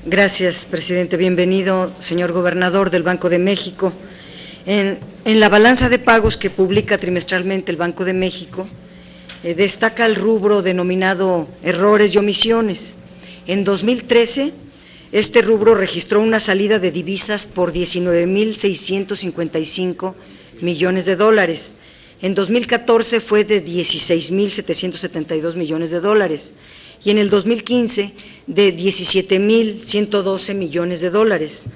Gracias, presidente. Bienvenido, señor gobernador del Banco de México. En la balanza de pagos que publica trimestralmente el Banco de México, destaca el rubro denominado errores y omisiones. En 2013, este rubro registró una salida de divisas por 19,655 millones de dólares. En 2014 fue de 16,772 millones de dólares y en el 2015 de 17,112 millones de dólares.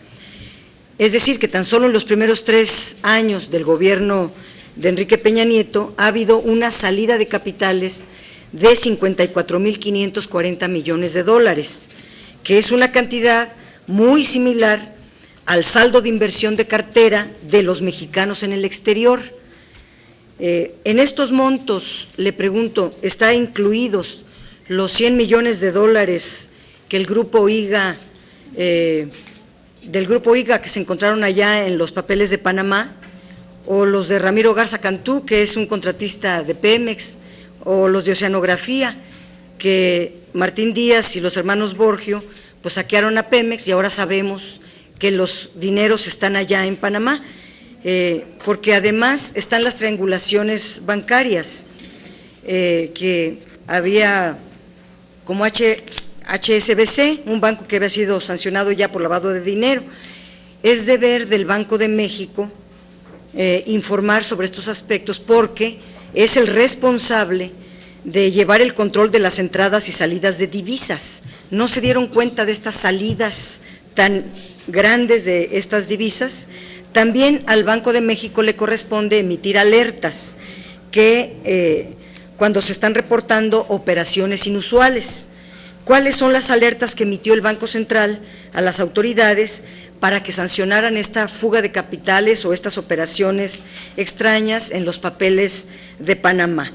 Es decir, que tan solo en los primeros 3 años del gobierno de Enrique Peña Nieto ha habido una salida de capitales de 54,540 millones de dólares, que es una cantidad muy similar al saldo de inversión de cartera de los mexicanos en el exterior. En estos montos, le pregunto, ¿están incluidos los 100 millones de dólares que el Grupo IGA, del Grupo IGA que se encontraron allá en los papeles de Panamá, o los de Ramiro Garza Cantú, que es un contratista de Pemex, o los de Oceanografía, que Martín Díaz y los hermanos Borgio pues saquearon a Pemex y ahora sabemos que los dineros están allá en Panamá, porque además están las triangulaciones bancarias, que había como HSBC, un banco que había sido sancionado ya por lavado de dinero. Es deber del Banco de México informar sobre estos aspectos porque es el responsable de llevar el control de las entradas y salidas de divisas. No se dieron cuenta de estas salidas tan grandes de estas divisas. También al Banco de México le corresponde emitir alertas que cuando se están reportando operaciones inusuales. ¿Cuáles son las alertas que emitió el Banco Central a las autoridades para que sancionaran esta fuga de capitales o estas operaciones extrañas en los papeles de Panamá?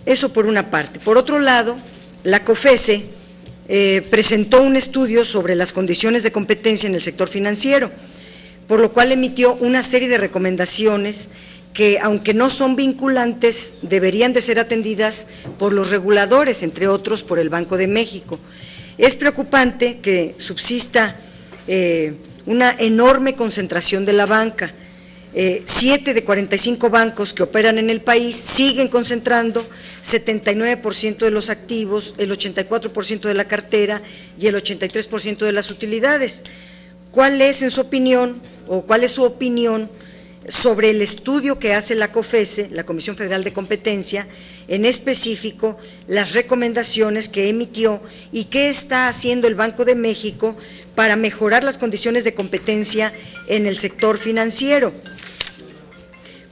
Eso por una parte. Por otro lado, la COFECE presentó un estudio sobre las condiciones de competencia en el sector financiero, por lo cual emitió una serie de recomendaciones que, aunque no son vinculantes, deberían de ser atendidas por los reguladores, entre otros por el Banco de México. Es preocupante que subsista una enorme concentración de la banca. 7 de 45 bancos que operan en el país siguen concentrando 79% de los activos, el 84% de la cartera y el 83% de las utilidades. ¿Cuál es, en su opinión, o cuál es su opinión sobre el estudio que hace la COFECE, la Comisión Federal de Competencia, en específico las recomendaciones que emitió y qué está haciendo el Banco de México para mejorar las condiciones de competencia en el sector financiero?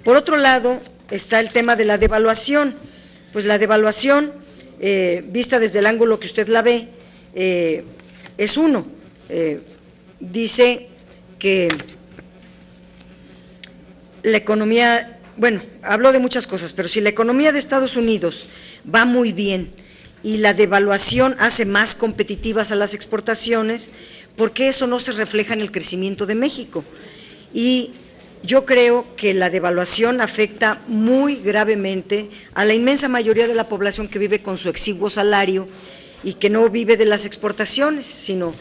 Por otro lado, está el tema de la devaluación. Pues la devaluación, vista desde el ángulo que usted la ve, es uno. Dice que la economía, bueno, habló de muchas cosas, pero si la economía de Estados Unidos va muy bien y la devaluación hace más competitivas a las exportaciones, ¿por qué eso no se refleja en el crecimiento de México? Y yo creo que la devaluación afecta muy gravemente a la inmensa mayoría de la población que vive con su exiguo salario y que no vive de las exportaciones, sino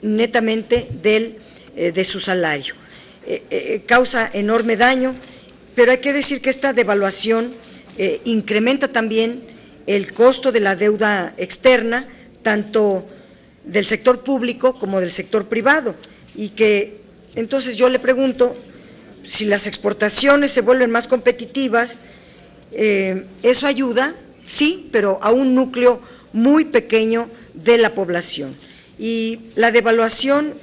netamente de su salario. Causa enorme daño, pero hay que decir que esta devaluación incrementa también el costo de la deuda externa, tanto del sector público como del sector privado, y que entonces yo le pregunto, si las exportaciones se vuelven más competitivas, ¿eso ayuda? Sí, pero a un núcleo muy pequeño de la población. Y la devaluación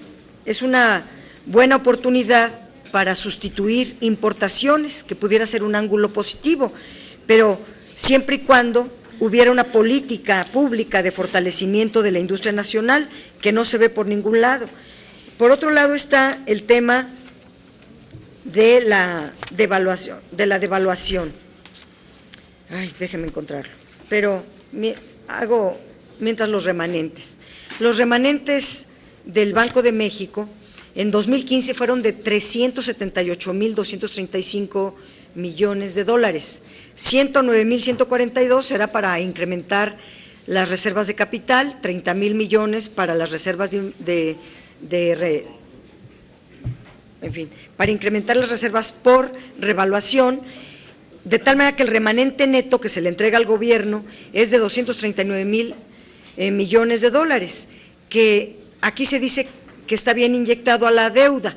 es una buena oportunidad para sustituir importaciones, que pudiera ser un ángulo positivo, pero siempre y cuando hubiera una política pública de fortalecimiento de la industria nacional, que no se ve por ningún lado. Por otro lado está el tema de la devaluación. Ay, déjeme encontrarlo. Pero hago mientras los remanentes. Los remanentes del Banco de México en 2015 fueron de 378,235 millones de dólares. 109,142 será para incrementar las reservas de capital, 30,000 millones para las reservas para incrementar las reservas por revaluación, de tal manera que el remanente neto que se le entrega al gobierno es de 239,000 millones de dólares, que aquí se dice que está bien inyectado a la deuda,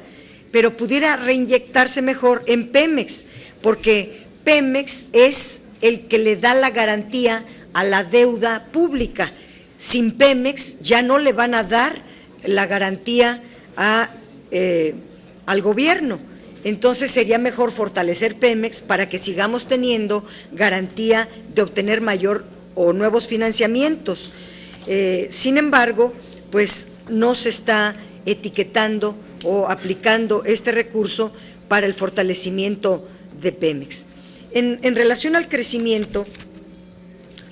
pero pudiera reinyectarse mejor en Pemex, porque Pemex es el que le da la garantía a la deuda pública. Sin Pemex ya no le van a dar la garantía al gobierno. Entonces sería mejor fortalecer Pemex para que sigamos teniendo garantía de obtener mayor o nuevos financiamientos. Sin embargo, pues no se está etiquetando o aplicando este recurso para el fortalecimiento de Pemex. En relación al crecimiento,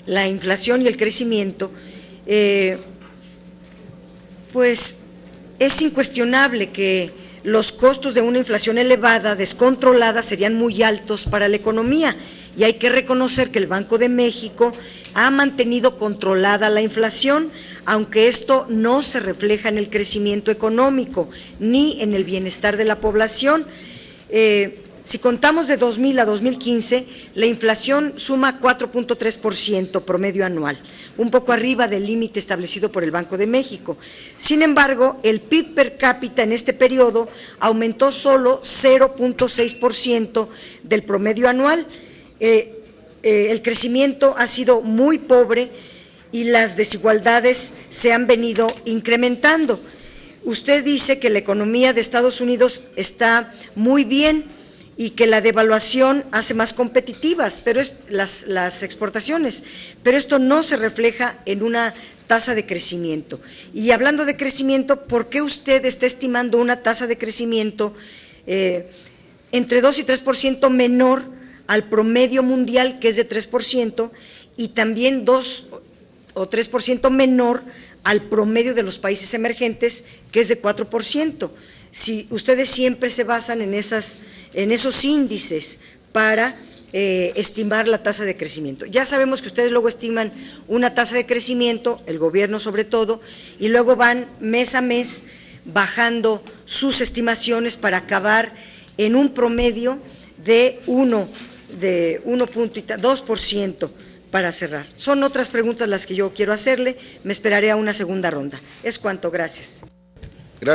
la inflación y el crecimiento, pues es incuestionable que los costos de una inflación elevada, descontrolada, serían muy altos para la economía, y hay que reconocer que el Banco de México ha mantenido controlada la inflación, aunque esto no se refleja en el crecimiento económico ni en el bienestar de la población. Si contamos de 2000 a 2015, la inflación suma 4.3% promedio anual, un poco arriba del límite establecido por el Banco de México. Sin embargo, el PIB per cápita en este periodo aumentó solo 0.6% del promedio anual. El crecimiento ha sido muy pobre y las desigualdades se han venido incrementando. Usted dice que la economía de Estados Unidos está muy bien y que la devaluación hace más competitivas las exportaciones, pero esto no se refleja en una tasa de crecimiento. Y hablando de crecimiento, ¿por qué usted está estimando una tasa de crecimiento entre 2 y 3% menor al promedio mundial, que es de 3%, y también 2 o 3% menor al promedio de los países emergentes, que es de 4%? Si ustedes siempre se basan en esos índices para estimar la tasa de crecimiento. Ya sabemos que ustedes luego estiman una tasa de crecimiento, el gobierno sobre todo, y luego van mes a mes bajando sus estimaciones para acabar en un promedio de 1.2% para cerrar. Son otras preguntas las que yo quiero hacerle, me esperaré a una segunda ronda. Es cuanto, gracias.